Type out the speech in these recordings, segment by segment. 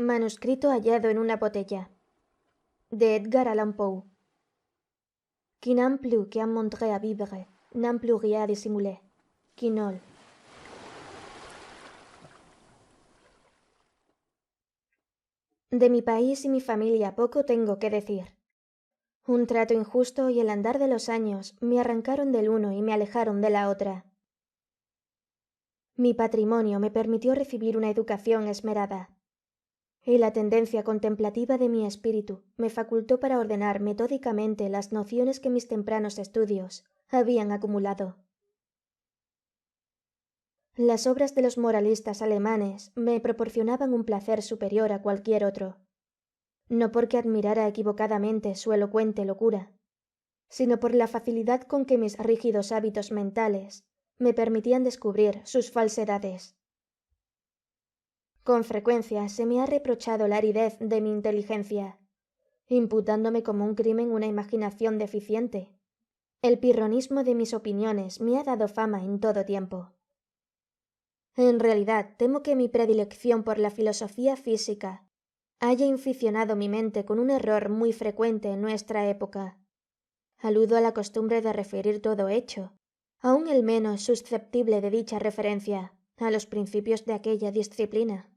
Manuscrito hallado en una botella. De Edgar Allan Poe. Qui n'en plus qu'à montrer à vivre, n'en plus rien à dissimuler. Quinol. De mi país y mi familia poco tengo que decir. Un trato injusto y el andar de los años me arrancaron del uno y me alejaron de la otra. Mi patrimonio me permitió recibir una educación esmerada, y la tendencia contemplativa de mi espíritu me facultó para ordenar metódicamente las nociones que mis tempranos estudios habían acumulado. Las obras de los moralistas alemanes me proporcionaban un placer superior a cualquier otro, no porque admirara equivocadamente su elocuente locura, sino por la facilidad con que mis rígidos hábitos mentales me permitían descubrir sus falsedades. Con frecuencia se me ha reprochado la aridez de mi inteligencia, imputándome como un crimen una imaginación deficiente. El pirronismo de mis opiniones me ha dado fama en todo tiempo. En realidad, temo que mi predilección por la filosofía física haya inficionado mi mente con un error muy frecuente en nuestra época. Aludo a la costumbre de referir todo hecho, aun el menos susceptible de dicha referencia, a los principios de aquella disciplina.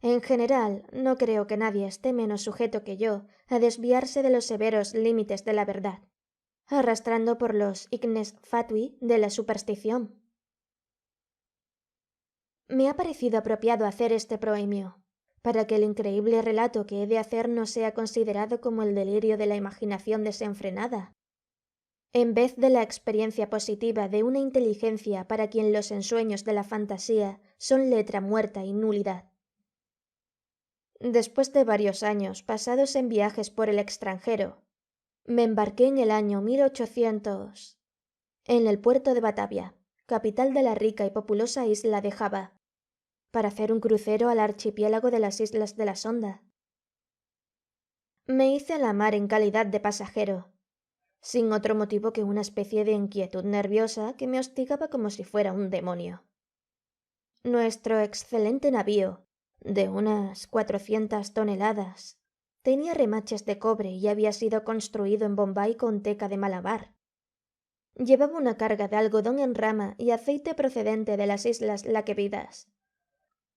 En general, no creo que nadie esté menos sujeto que yo a desviarse de los severos límites de la verdad, arrastrando por los ignes fatui de la superstición. Me ha parecido apropiado hacer este proemio, para que el increíble relato que he de hacer no sea considerado como el delirio de la imaginación desenfrenada, en vez de la experiencia positiva de una inteligencia para quien los ensueños de la fantasía son letra muerta y nulidad. Después de varios años pasados en viajes por el extranjero, me embarqué en el año 1800 en el puerto de Batavia, capital de la rica y populosa isla de Java, para hacer un crucero al archipiélago de las Islas de la Sonda. Me hice a la mar en calidad de pasajero, sin otro motivo que una especie de inquietud nerviosa que me hostigaba como si fuera un demonio. Nuestro excelente navío, de unas 400 toneladas, tenía remaches de cobre y había sido construido en Bombay con teca de Malabar. Llevaba una carga de algodón en rama y aceite procedente de las islas Laquevidas.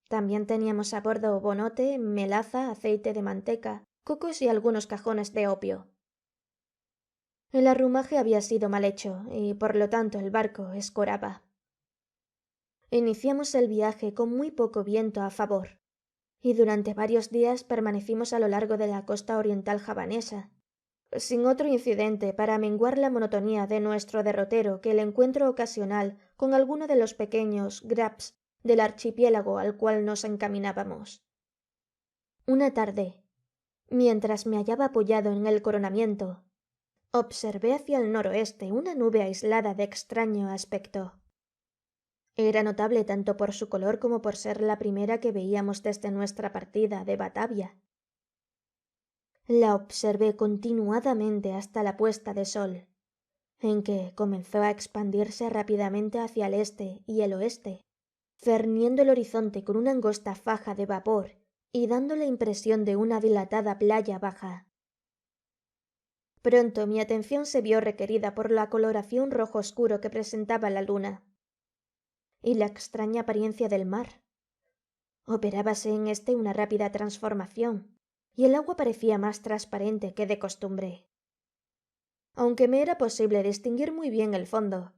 También teníamos a bordo bonote, melaza, aceite de manteca, cocos y algunos cajones de opio. El arrumaje había sido mal hecho y por lo tanto el barco escoraba. Iniciamos el viaje con muy poco viento a favor, y durante varios días permanecimos a lo largo de la costa oriental javanesa, sin otro incidente para menguar la monotonía de nuestro derrotero que el encuentro ocasional con alguno de los pequeños grabs del archipiélago al cual nos encaminábamos. Una tarde, mientras me hallaba apoyado en el coronamiento, observé hacia el noroeste una nube aislada de extraño aspecto. Era notable tanto por su color como por ser la primera que veíamos desde nuestra partida de Batavia. La observé continuadamente hasta la puesta de sol, en que comenzó a expandirse rápidamente hacia el este y el oeste, cerniendo el horizonte con una angosta faja de vapor y dando la impresión de una dilatada playa baja. Pronto mi atención se vio requerida por la coloración rojo oscuro que presentaba la luna y la extraña apariencia del mar. Operábase en este una rápida transformación, y el agua parecía más transparente que de costumbre. Aunque me era posible distinguir muy bien el fondo,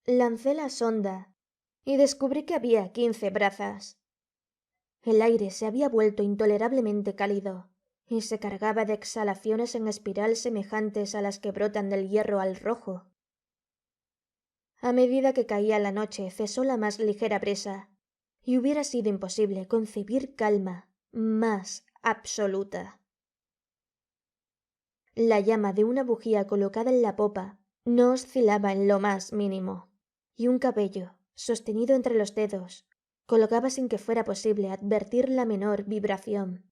lancé la sonda y descubrí que había 15 brazas. El aire se había vuelto intolerablemente cálido y se cargaba de exhalaciones en espiral semejantes a las que brotan del hierro al rojo. A medida que caía la noche cesó la más ligera brisa, y hubiera sido imposible concebir calma más absoluta. La llama de una bujía colocada en la popa no oscilaba en lo más mínimo, y un cabello, sostenido entre los dedos, colgaba sin que fuera posible advertir la menor vibración.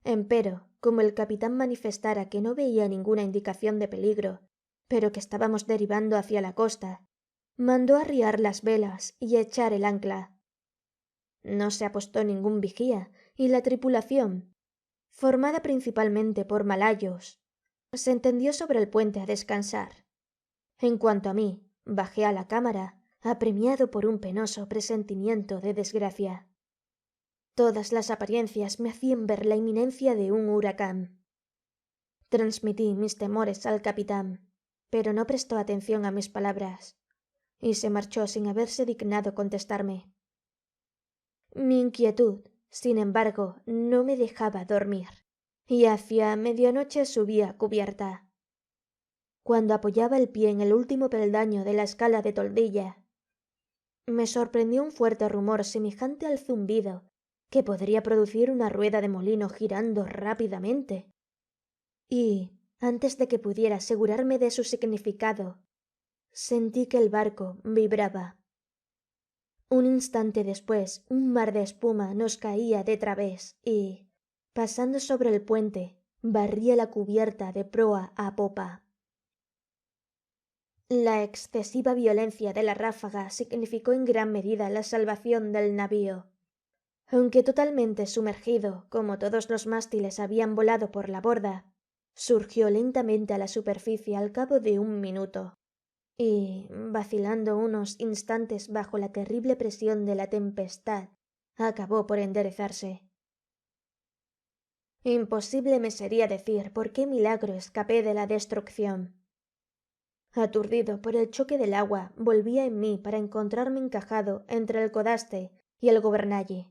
Empero, como el capitán manifestara que no veía ninguna indicación de peligro, pero que estábamos derivando hacia la costa, mandó arriar las velas y echar el ancla. No se apostó ningún vigía, y la tripulación, formada principalmente por malayos, se tendió sobre el puente a descansar. En cuanto a mí, bajé a la cámara, apremiado por un penoso presentimiento de desgracia. Todas las apariencias me hacían ver la inminencia de un huracán. Transmití mis temores al capitán, pero no prestó atención a mis palabras, y se marchó sin haberse dignado contestarme. Mi inquietud, sin embargo, no me dejaba dormir, y hacia medianoche subí a cubierta. Cuando apoyaba el pie en el último peldaño de la escala de toldilla, me sorprendió un fuerte rumor semejante al zumbido que podría producir una rueda de molino girando rápidamente. Y, antes de que pudiera asegurarme de su significado, sentí que el barco vibraba. Un instante después, un mar de espuma nos caía de través y, pasando sobre el puente, barría la cubierta de proa a popa. La excesiva violencia de la ráfaga significó en gran medida la salvación del navío. Aunque totalmente sumergido, como todos los mástiles habían volado por la borda, surgió lentamente a la superficie al cabo de un minuto, y, vacilando unos instantes bajo la terrible presión de la tempestad, acabó por enderezarse. Imposible me sería decir por qué milagro escapé de la destrucción. Aturdido por el choque del agua, volvía en mí para encontrarme encajado entre el codaste y el gobernalle.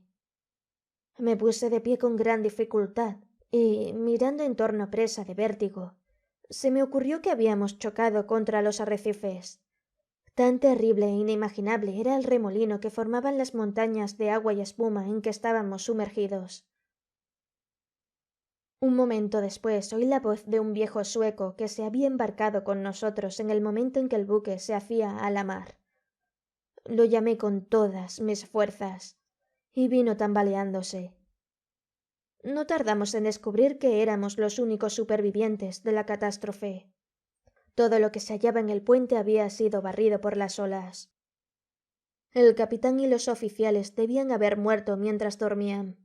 Me puse de pie con gran dificultad y, mirando en torno presa de vértigo, se me ocurrió que habíamos chocado contra los arrecifes. Tan terrible e inimaginable era el remolino que formaban las montañas de agua y espuma en que estábamos sumergidos. Un momento después oí la voz de un viejo sueco que se había embarcado con nosotros en el momento en que el buque se hacía a la mar. Lo llamé con todas mis fuerzas, y vino tambaleándose. No tardamos en descubrir que éramos los únicos supervivientes de la catástrofe. Todo lo que se hallaba en el puente había sido barrido por las olas. El capitán y los oficiales debían haber muerto mientras dormían,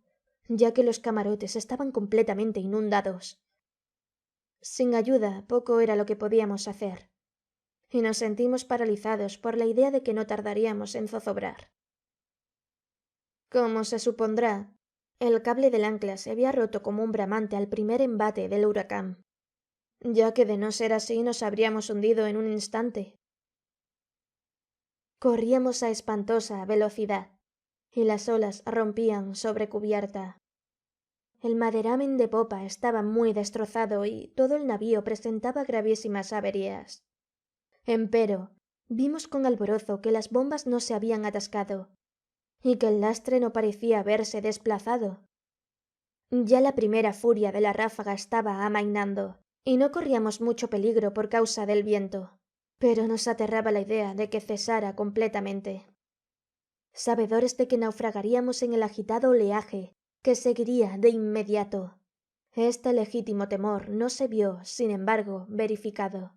ya que los camarotes estaban completamente inundados. Sin ayuda, poco era lo que podíamos hacer, y nos sentimos paralizados por la idea de que no tardaríamos en zozobrar. Como se supondrá, el cable del ancla se había roto como un bramante al primer embate del huracán, ya que de no ser así nos habríamos hundido en un instante. Corríamos a espantosa velocidad, y las olas rompían sobre cubierta. El maderamen de popa estaba muy destrozado y todo el navío presentaba gravísimas averías. Empero, vimos con alborozo que las bombas no se habían atascado, y que el lastre no parecía haberse desplazado. Ya la primera furia de la ráfaga estaba amainando, y no corríamos mucho peligro por causa del viento, pero nos aterraba la idea de que cesara completamente. Sabedores de que naufragaríamos en el agitado oleaje que seguiría de inmediato, este legítimo temor no se vio, sin embargo, verificado.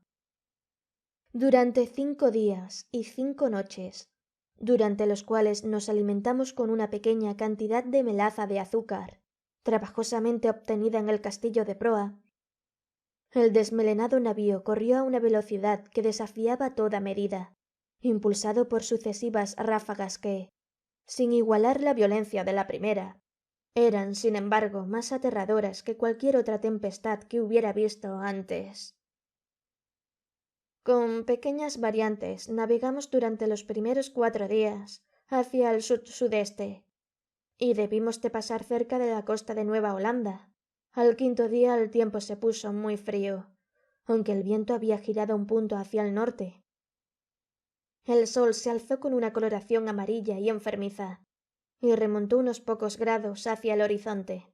Durante 5 días y 5 noches, durante los cuales nos alimentamos con una pequeña cantidad de melaza de azúcar, trabajosamente obtenida en el castillo de proa, el desmelenado navío corrió a una velocidad que desafiaba toda medida, impulsado por sucesivas ráfagas que, sin igualar la violencia de la primera, eran, sin embargo, más aterradoras que cualquier otra tempestad que hubiera visto antes. Con pequeñas variantes navegamos durante los primeros 4 días hacia el sud-sudeste, y debimos de pasar cerca de la costa de Nueva Holanda. Al 5.º día el tiempo se puso muy frío, aunque el viento había girado un punto hacia el norte. El sol se alzó con una coloración amarilla y enfermiza, y remontó unos pocos grados hacia el horizonte.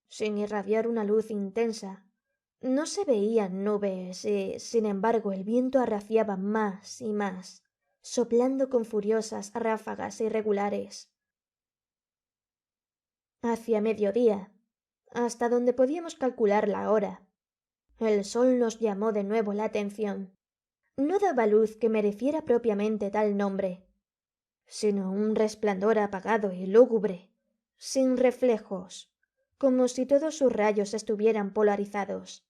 Sin irradiar una luz intensa, no se veían nubes y, sin embargo, el viento arreciaba más y más, soplando con furiosas ráfagas irregulares. Hacia mediodía, hasta donde podíamos calcular la hora, el sol nos llamó de nuevo la atención. No daba luz que mereciera propiamente tal nombre, sino un resplandor apagado y lúgubre, sin reflejos, como si todos sus rayos estuvieran polarizados.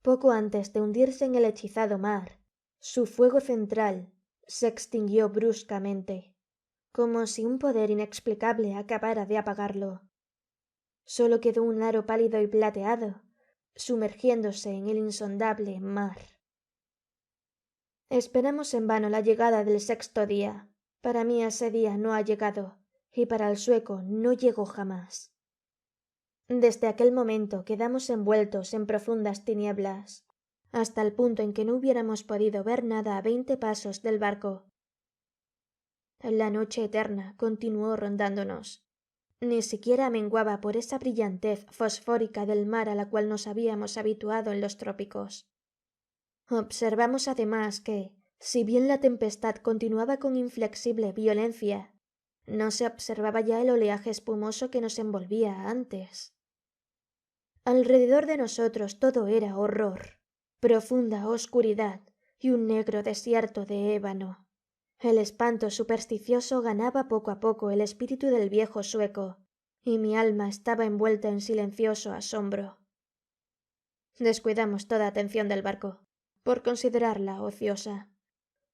Poco antes de hundirse en el hechizado mar, su fuego central se extinguió bruscamente, como si un poder inexplicable acabara de apagarlo. Solo quedó un aro pálido y plateado, sumergiéndose en el insondable mar. Esperamos en vano la llegada del sexto día. Para mí ese día no ha llegado, y para el sueco no llegó jamás. Desde aquel momento quedamos envueltos en profundas tinieblas, hasta el punto en que no hubiéramos podido ver nada a 20 pasos del barco. La noche eterna continuó rondándonos. Ni siquiera menguaba por esa brillantez fosfórica del mar a la cual nos habíamos habituado en los trópicos. Observamos además que, si bien la tempestad continuaba con inflexible violencia, no se observaba ya el oleaje espumoso que nos envolvía antes. Alrededor de nosotros todo era horror, profunda oscuridad y un negro desierto de ébano. El espanto supersticioso ganaba poco a poco el espíritu del viejo sueco, y mi alma estaba envuelta en silencioso asombro. Descuidamos toda atención del barco, por considerarla ociosa,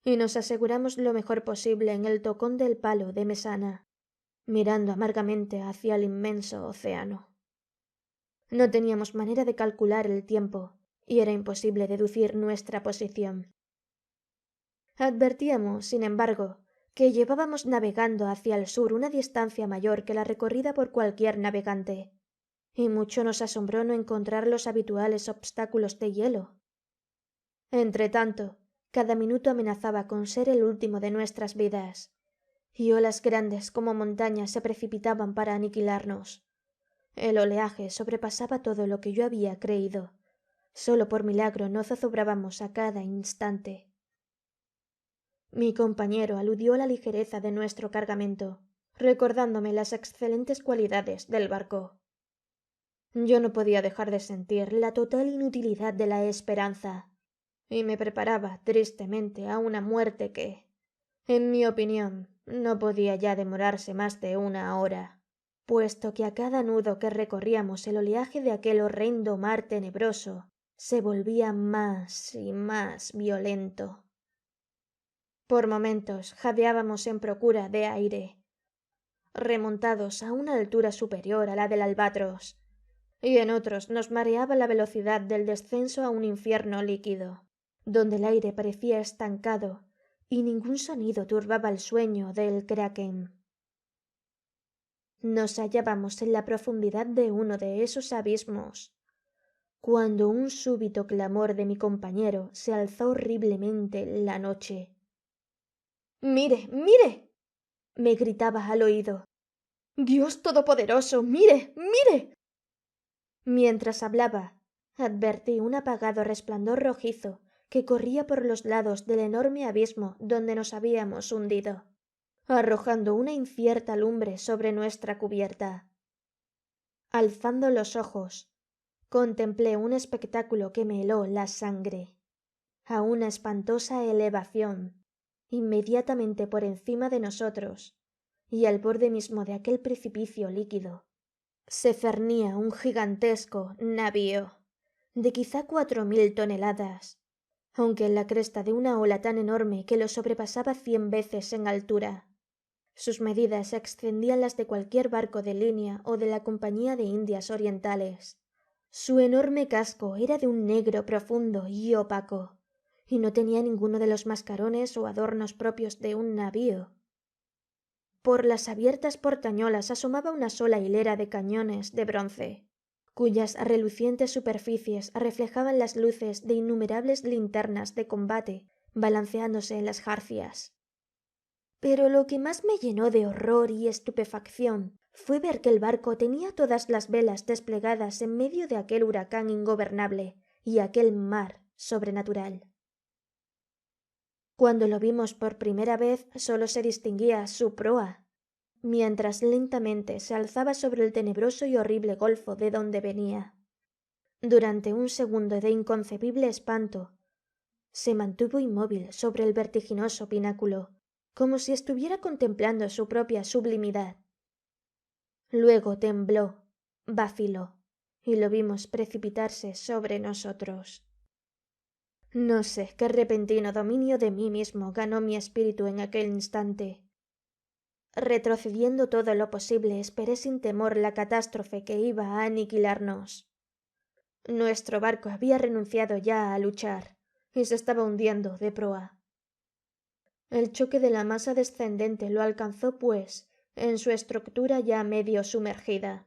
y nos aseguramos lo mejor posible en el tocón del palo de mesana, mirando amargamente hacia el inmenso océano. No teníamos manera de calcular el tiempo, y era imposible deducir nuestra posición. Advertíamos, sin embargo, que llevábamos navegando hacia el sur una distancia mayor que la recorrida por cualquier navegante, y mucho nos asombró no encontrar los habituales obstáculos de hielo. Entretanto, cada minuto amenazaba con ser el último de nuestras vidas, y olas grandes como montañas se precipitaban para aniquilarnos. El oleaje sobrepasaba todo lo que yo había creído. Solo por milagro no zozobrábamos a cada instante. Mi compañero aludió a la ligereza de nuestro cargamento, recordándome las excelentes cualidades del barco. Yo no podía dejar de sentir la total inutilidad de la esperanza, y me preparaba tristemente a una muerte que, en mi opinión, no podía ya demorarse más de 1 hora, puesto que a cada nudo que recorríamos el oleaje de aquel horrendo mar tenebroso se volvía más y más violento. Por momentos jadeábamos en procura de aire, remontados a una altura superior a la del albatros, y en otros nos mareaba la velocidad del descenso a un infierno líquido, donde el aire parecía estancado y ningún sonido turbaba el sueño del kraken. Nos hallábamos en la profundidad de uno de esos abismos, cuando un súbito clamor de mi compañero se alzó horriblemente en la noche. «¡Mire, mire!», me gritaba al oído. «¡Dios todopoderoso, mire, mire!». Mientras hablaba, advertí un apagado resplandor rojizo que corría por los lados del enorme abismo donde nos habíamos hundido, arrojando una incierta lumbre sobre nuestra cubierta. Alzando los ojos, contemplé un espectáculo que me heló la sangre. A una espantosa elevación, inmediatamente por encima de nosotros, y al borde mismo de aquel precipicio líquido, se cernía un gigantesco navío, de quizá 4000 toneladas, aunque en la cresta de una ola tan enorme que lo sobrepasaba 100 veces en altura. Sus medidas excedían las de cualquier barco de línea o de la Compañía de Indias Orientales. Su enorme casco era de un negro profundo y opaco, y no tenía ninguno de los mascarones o adornos propios de un navío. Por las abiertas portañolas asomaba una sola hilera de cañones de bronce, cuyas relucientes superficies reflejaban las luces de innumerables linternas de combate balanceándose en las jarcias. Pero lo que más me llenó de horror y estupefacción fue ver que el barco tenía todas las velas desplegadas en medio de aquel huracán ingobernable y aquel mar sobrenatural. Cuando lo vimos por primera vez solo se distinguía su proa, mientras lentamente se alzaba sobre el tenebroso y horrible golfo de donde venía. Durante un segundo de inconcebible espanto, se mantuvo inmóvil sobre el vertiginoso pináculo, como si estuviera contemplando su propia sublimidad. Luego tembló, vaciló, y lo vimos precipitarse sobre nosotros. No sé qué repentino dominio de mí mismo ganó mi espíritu en aquel instante. Retrocediendo todo lo posible, esperé sin temor la catástrofe que iba a aniquilarnos. Nuestro barco había renunciado ya a luchar y se estaba hundiendo de proa. El choque de la masa descendente lo alcanzó, pues, en su estructura ya medio sumergida,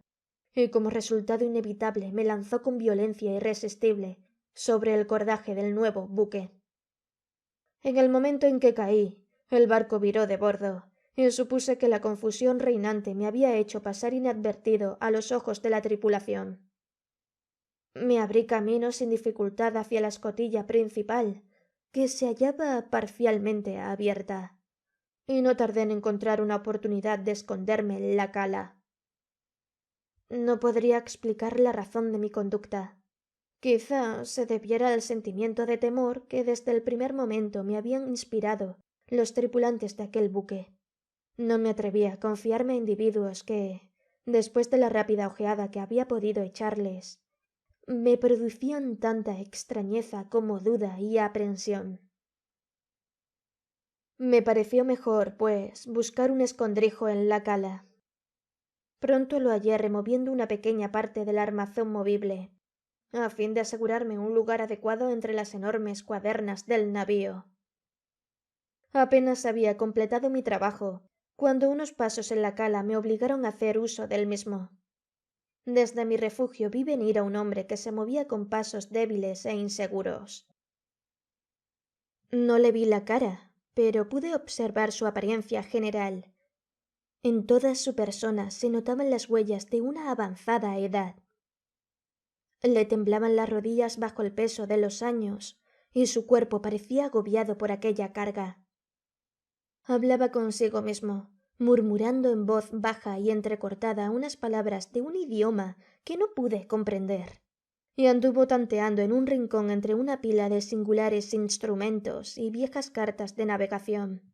y como resultado inevitable me lanzó con violencia irresistible sobre el cordaje del nuevo buque. En el momento en que caí, el barco viró de bordo, y supuse que la confusión reinante me había hecho pasar inadvertido a los ojos de la tripulación. Me abrí camino sin dificultad hacia la escotilla principal, que se hallaba parcialmente abierta, y no tardé en encontrar una oportunidad de esconderme en la cala. No podría explicar la razón de mi conducta. Quizá se debiera al sentimiento de temor que desde el primer momento me habían inspirado los tripulantes de aquel buque. No me atrevía a confiarme a individuos que, después de la rápida ojeada que había podido echarles, me producían tanta extrañeza como duda y aprensión. Me pareció mejor, pues, buscar un escondrijo en la cala. Pronto lo hallé removiendo una pequeña parte del armazón movible, a fin de asegurarme un lugar adecuado entre las enormes cuadernas del navío. Apenas había completado mi trabajo, cuando unos pasos en la cala me obligaron a hacer uso del mismo. Desde mi refugio vi venir a un hombre que se movía con pasos débiles e inseguros. No le vi la cara, pero pude observar su apariencia general. En toda su persona se notaban las huellas de una avanzada edad. Le temblaban las rodillas bajo el peso de los años, y su cuerpo parecía agobiado por aquella carga. Hablaba consigo mismo, murmurando en voz baja y entrecortada unas palabras de un idioma que no pude comprender, y anduvo tanteando en un rincón entre una pila de singulares instrumentos y viejas cartas de navegación.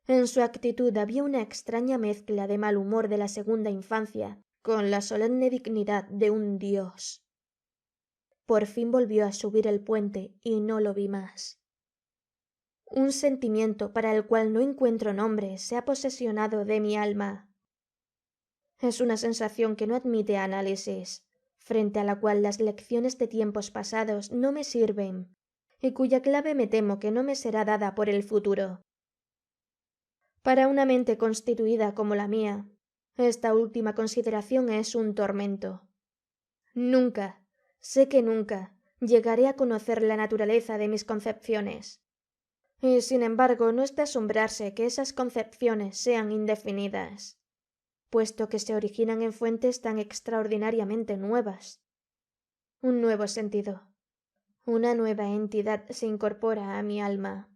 En su actitud había una extraña mezcla de mal humor de la segunda infancia con la solemne dignidad de un dios. Por fin volvió a subir el puente y no lo vi más. Un sentimiento para el cual no encuentro nombre se ha posesionado de mi alma. Es una sensación que no admite análisis, frente a la cual las lecciones de tiempos pasados no me sirven, y cuya clave me temo que no me será dada por el futuro. Para una mente constituida como la mía, esta última consideración es un tormento. Nunca, sé que nunca, llegaré a conocer la naturaleza de mis concepciones. Y sin embargo no es de asombrarse que esas concepciones sean indefinidas, puesto que se originan en fuentes tan extraordinariamente nuevas. Un nuevo sentido, una nueva entidad se incorpora a mi alma.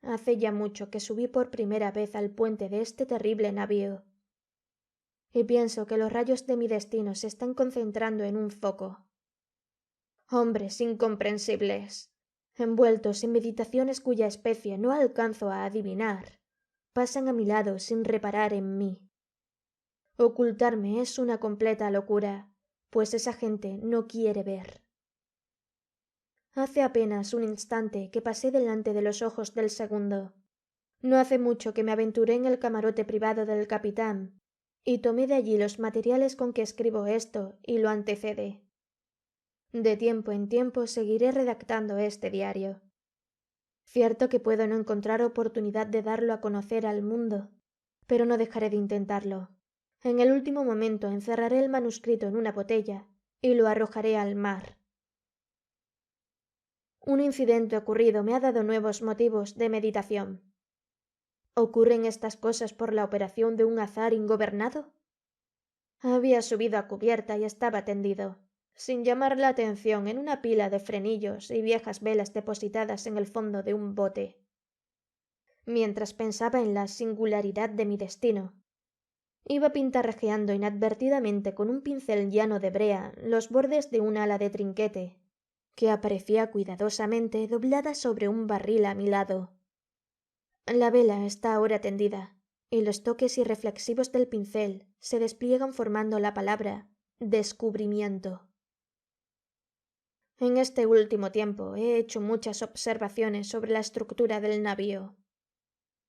Hace ya mucho que subí por primera vez al puente de este terrible navío, y pienso que los rayos de mi destino se están concentrando en un foco. Hombres incomprensibles, envueltos en meditaciones cuya especie no alcanzo a adivinar, pasan a mi lado sin reparar en mí. Ocultarme es una completa locura, pues esa gente no quiere ver. Hace apenas un instante que pasé delante de los ojos del segundo. No hace mucho que me aventuré en el camarote privado del capitán, y tomé de allí los materiales con que escribo esto y lo antecede. De tiempo en tiempo seguiré redactando este diario. Cierto que puedo no encontrar oportunidad de darlo a conocer al mundo, pero no dejaré de intentarlo. En el último momento encerraré el manuscrito en una botella y lo arrojaré al mar. Un incidente ocurrido me ha dado nuevos motivos de meditación. ¿Ocurren estas cosas por la operación de un azar ingobernado? Había subido a cubierta y estaba tendido, sin llamar la atención, en una pila de frenillos y viejas velas depositadas en el fondo de un bote. Mientras pensaba en la singularidad de mi destino, iba pintarrajeando inadvertidamente con un pincel llano de brea los bordes de un ala de trinquete, que aparecía cuidadosamente doblada sobre un barril a mi lado. La vela está ahora tendida, y los toques irreflexivos del pincel se despliegan formando la palabra descubrimiento. En este último tiempo he hecho muchas observaciones sobre la estructura del navío.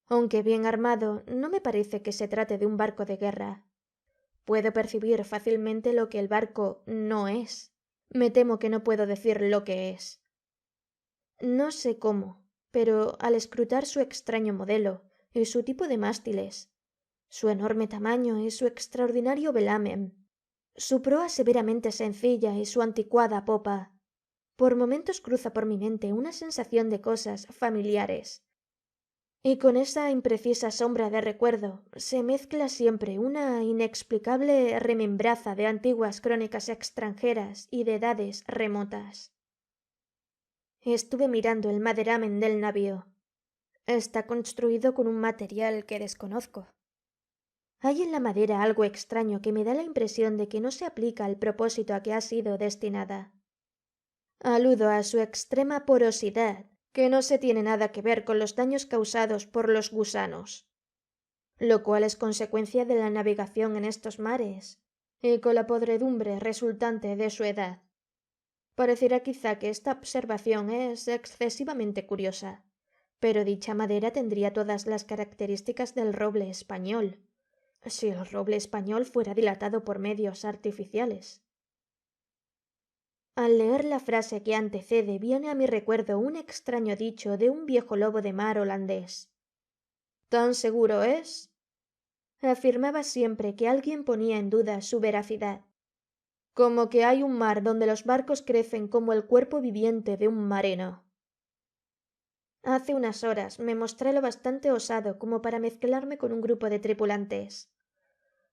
Aunque bien armado, no me parece que se trate de un barco de guerra. Puedo percibir fácilmente lo que el barco no es. Me temo que no puedo decir lo que es. No sé cómo, pero al escrutar su extraño modelo y su tipo de mástiles, su enorme tamaño y su extraordinario velamen, su proa severamente sencilla y su anticuada popa, por momentos cruza por mi mente una sensación de cosas familiares. Y con esa imprecisa sombra de recuerdo se mezcla siempre una inexplicable remembranza de antiguas crónicas extranjeras y de edades remotas. Estuve mirando el maderamen del navío. Está construido con un material que desconozco. Hay en la madera algo extraño que me da la impresión de que no se aplica al propósito a que ha sido destinada. Aludo a su extrema porosidad, que no se tiene nada que ver con los daños causados por los gusanos, lo cual es consecuencia de la navegación en estos mares, y con la podredumbre resultante de su edad. Parecerá quizá que esta observación es excesivamente curiosa, pero dicha madera tendría todas las características del roble español, si el roble español fuera dilatado por medios artificiales. Al leer la frase que antecede viene a mi recuerdo un extraño dicho de un viejo lobo de mar holandés. «¿Tan seguro es?» Afirmaba siempre que alguien ponía en duda su veracidad. Como que hay un mar donde los barcos crecen como el cuerpo viviente de un marino. Hace unas horas me mostré lo bastante osado como para mezclarme con un grupo de tripulantes.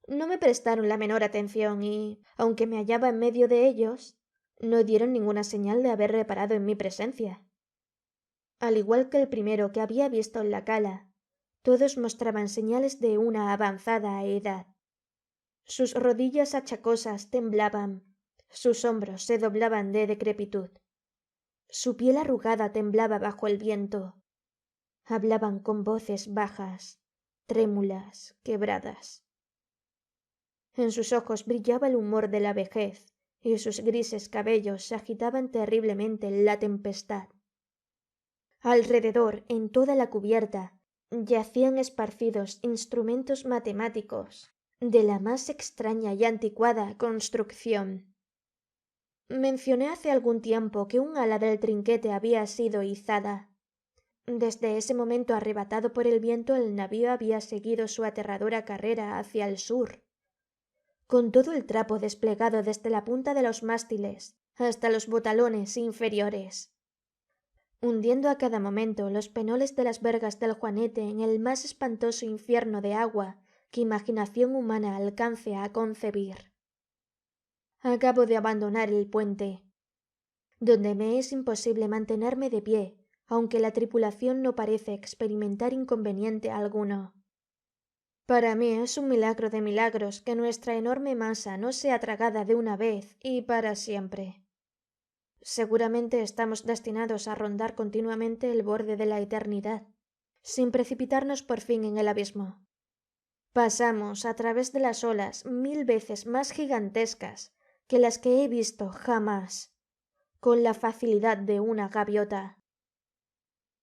No me prestaron la menor atención y, aunque me hallaba en medio de ellos, no dieron ninguna señal de haber reparado en mi presencia. Al igual que el primero que había visto en la cala, todos mostraban señales de una avanzada edad. Sus rodillas achacosas temblaban, sus hombros se doblaban de decrepitud. Su piel arrugada temblaba bajo el viento. Hablaban con voces bajas, trémulas, quebradas. En sus ojos brillaba el humor de la vejez, y sus grises cabellos se agitaban terriblemente en la tempestad. Alrededor, en toda la cubierta, yacían esparcidos instrumentos matemáticos de la más extraña y anticuada construcción. Mencioné hace algún tiempo que un ala del trinquete había sido izada. Desde ese momento arrebatado por el viento, el navío había seguido su aterradora carrera hacia el sur, con todo el trapo desplegado desde la punta de los mástiles hasta los botalones inferiores, hundiendo a cada momento los penoles de las vergas del Juanete en el más espantoso infierno de agua que imaginación humana alcance a concebir. Acabo de abandonar el puente, donde me es imposible mantenerme de pie, aunque la tripulación no parece experimentar inconveniente alguno. Para mí es un milagro de milagros que nuestra enorme masa no sea tragada de una vez y para siempre. Seguramente estamos destinados a rondar continuamente el borde de la eternidad, sin precipitarnos por fin en el abismo. Pasamos a través de las olas 1000 veces más gigantescas que las que he visto jamás, con la facilidad de una gaviota.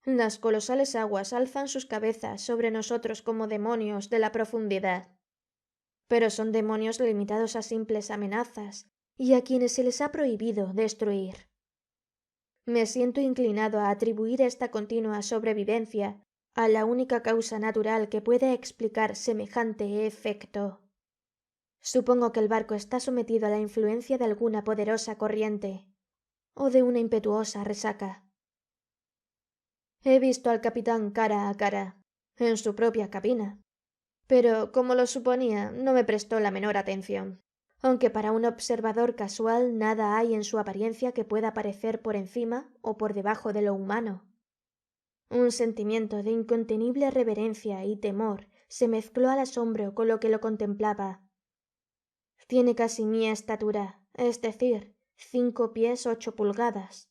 Las colosales aguas alzan sus cabezas sobre nosotros como demonios de la profundidad. Pero son demonios limitados a simples amenazas y a quienes se les ha prohibido destruir. Me siento inclinado a atribuir esta continua sobrevivencia a la única causa natural que pueda explicar semejante efecto. Supongo que el barco está sometido a la influencia de alguna poderosa corriente o de una impetuosa resaca. He visto al capitán cara a cara, en su propia cabina, pero, como lo suponía, no me prestó la menor atención, aunque para un observador casual nada hay en su apariencia que pueda parecer por encima o por debajo de lo humano. Un sentimiento de incontenible reverencia y temor se mezcló al asombro con lo que lo contemplaba. Tiene casi mi estatura, es decir, 5 pies 8 pulgadas.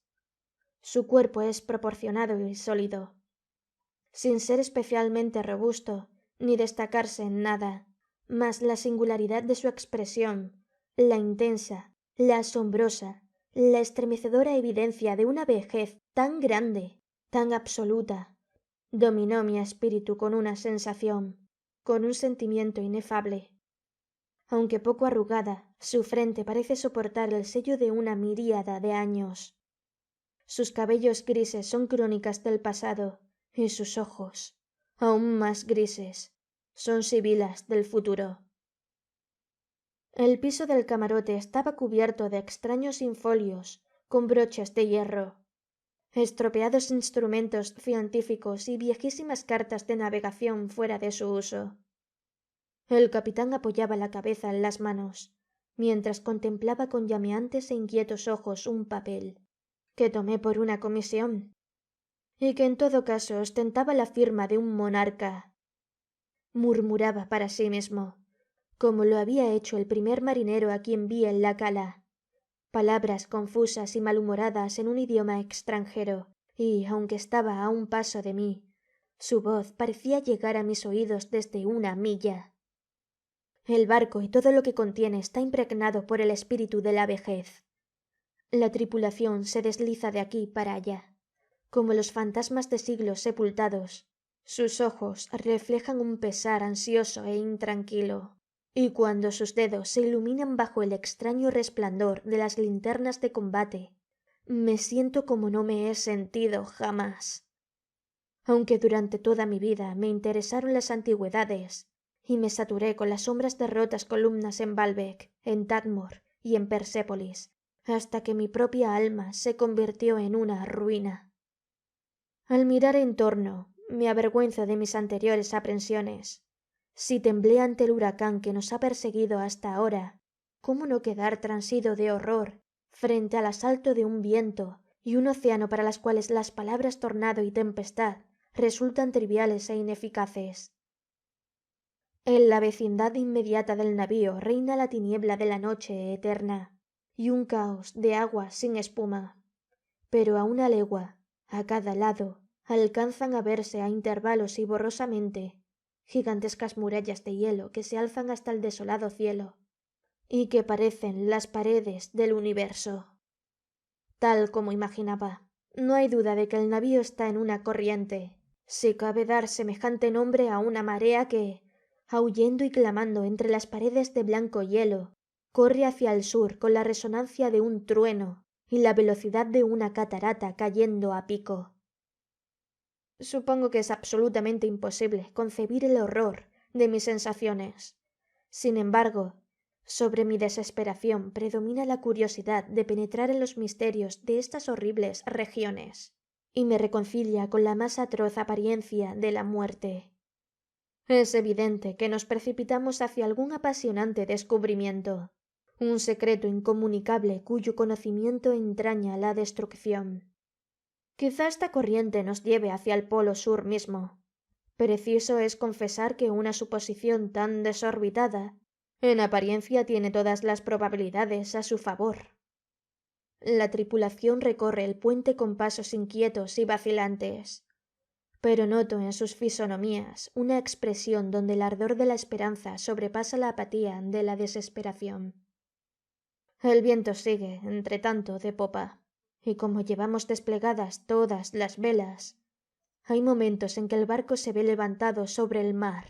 Su cuerpo es proporcionado y sólido. Sin ser especialmente robusto, ni destacarse en nada, mas la singularidad de su expresión, la intensa, la asombrosa, la estremecedora evidencia de una vejez tan grande, tan absoluta, dominó mi espíritu con una sensación, con un sentimiento inefable. Aunque poco arrugada, su frente parece soportar el sello de una miríada de años. Sus cabellos grises son crónicas del pasado, y sus ojos, aún más grises, son sibilas del futuro. El piso del camarote estaba cubierto de extraños infolios, con broches de hierro, estropeados instrumentos científicos y viejísimas cartas de navegación fuera de su uso. El capitán apoyaba la cabeza en las manos, mientras contemplaba con llameantes e inquietos ojos un papel, que tomé por una comisión, y que en todo caso ostentaba la firma de un monarca. Murmuraba para sí mismo, como lo había hecho el primer marinero a quien vi en la cala, palabras confusas y malhumoradas en un idioma extranjero, y, aunque estaba a un paso de mí, su voz parecía llegar a mis oídos desde una milla. El barco y todo lo que contiene está impregnado por el espíritu de la vejez. La tripulación se desliza de aquí para allá, como los fantasmas de siglos sepultados. Sus ojos reflejan un pesar ansioso e intranquilo, y cuando sus dedos se iluminan bajo el extraño resplandor de las linternas de combate, me siento como no me he sentido jamás. Aunque durante toda mi vida me interesaron las antigüedades, y me saturé con las sombras de rotas columnas en Baalbek, en Tadmor y en Persépolis, hasta que mi propia alma se convirtió en una ruina. Al mirar en torno, me avergüenzo de mis anteriores aprensiones. Si temblé ante el huracán que nos ha perseguido hasta ahora, ¿cómo no quedar transido de horror frente al asalto de un viento y un océano para las cuales las palabras tornado y tempestad resultan triviales e ineficaces? En la vecindad inmediata del navío reina la tiniebla de la noche eterna y un caos de agua sin espuma. Pero a una legua, a cada lado, alcanzan a verse a intervalos y borrosamente gigantescas murallas de hielo que se alzan hasta el desolado cielo y que parecen las paredes del universo. Tal como imaginaba, no hay duda de que el navío está en una corriente, si cabe dar semejante nombre a una marea que, aullando y clamando entre las paredes de blanco hielo, corre hacia el sur con la resonancia de un trueno y la velocidad de una catarata cayendo a pico. Supongo que es absolutamente imposible concebir el horror de mis sensaciones. Sin embargo, sobre mi desesperación predomina la curiosidad de penetrar en los misterios de estas horribles regiones, y me reconcilia con la más atroz apariencia de la muerte. Es evidente que nos precipitamos hacia algún apasionante descubrimiento, un secreto incomunicable cuyo conocimiento entraña la destrucción. Quizá esta corriente nos lleve hacia el polo sur mismo. Preciso es confesar que una suposición tan desorbitada, en apariencia tiene todas las probabilidades a su favor. La tripulación recorre el puente con pasos inquietos y vacilantes, pero noto en sus fisonomías una expresión donde el ardor de la esperanza sobrepasa la apatía de la desesperación. El viento sigue, entre tanto, de popa, y como llevamos desplegadas todas las velas, hay momentos en que el barco se ve levantado sobre el mar.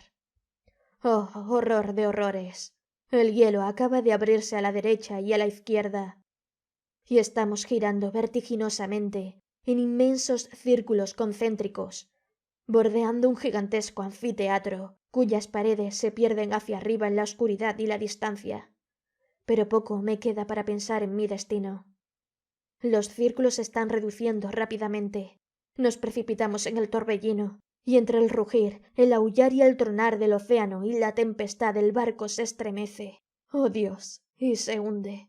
¡Oh, horror de horrores! El hielo acaba de abrirse a la derecha y a la izquierda, y estamos girando vertiginosamente en inmensos círculos concéntricos, bordeando un gigantesco anfiteatro cuyas paredes se pierden hacia arriba en la oscuridad y la distancia. Pero poco me queda para pensar en mi destino. Los círculos se están reduciendo rápidamente. Nos precipitamos en el torbellino, y entre el rugir, el aullar y el tronar del océano y la tempestad el barco se estremece, oh Dios, y se hunde.